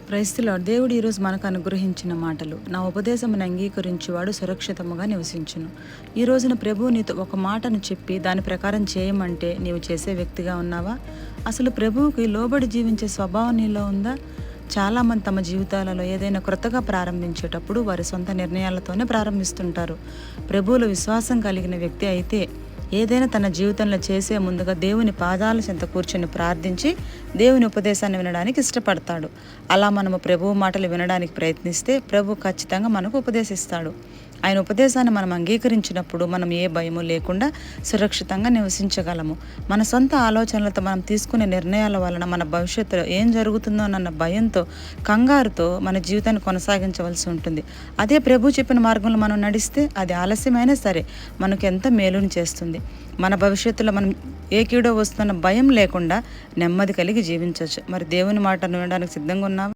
Praise the lord. దేవుడు ఈరోజు మనకు అనుగ్రహించిన మాటలు, నా ఉపదేశమును అంగీకరించువాడు సురక్షితముగా నివసించును. ఈ రోజున ప్రభువు నీతో ఒక మాటను చెప్పి దాని ప్రకారం చేయమంటే నీవు చేసే వ్యక్తిగా ఉన్నావా? అసలు ప్రభువుకి లోబడి జీవించే స్వభావం నీలో ఉందా? చాలామంది తమ జీవితాలలో ఏదైనా క్రొత్తగా ప్రారంభించేటప్పుడు వారి సొంత నిర్ణయాలతోనే ప్రారంభిస్తుంటారు. ప్రభువులో విశ్వాసం కలిగిన వ్యక్తి అయితే ఏదైనా తన జీవితంలో చేసే ముందుగా దేవుని పాదాల చెంత కూర్చొని ప్రార్థించి దేవుని ఉపదేశాన్ని వినడానికి ఇష్టపడతాడు. అలా మనము ప్రభువు మాటలు వినడానికి ప్రయత్నిస్తే ప్రభు ఖచ్చితంగా మనకు ఉపదేశిస్తాడు. ఆయన ఉపదేశాన్ని మనం అంగీకరించినప్పుడు మనం ఏ భయము లేకుండా సురక్షితంగా నివసించగలము. మన సొంత ఆలోచనలతో మనం తీసుకునే నిర్ణయాల వలన మన భవిష్యత్తులో ఏం జరుగుతుందోనన్న భయంతో, కంగారుతో మన జీవితాన్ని కొనసాగించవలసి ఉంటుంది. అదే ప్రభు చెప్పిన మార్గంలో మనం నడిస్తే అది ఆలస్యమైనా సరే మనకు ఎంత మేలుని చేస్తుంది. మన భవిష్యత్తులో మనం ఏ కీడో వస్తున్న భయం లేకుండా నెమ్మది కలిగి జీవించవచ్చు. మరి దేవుని మాట వినడానికి సిద్ధంగా ఉన్నావా?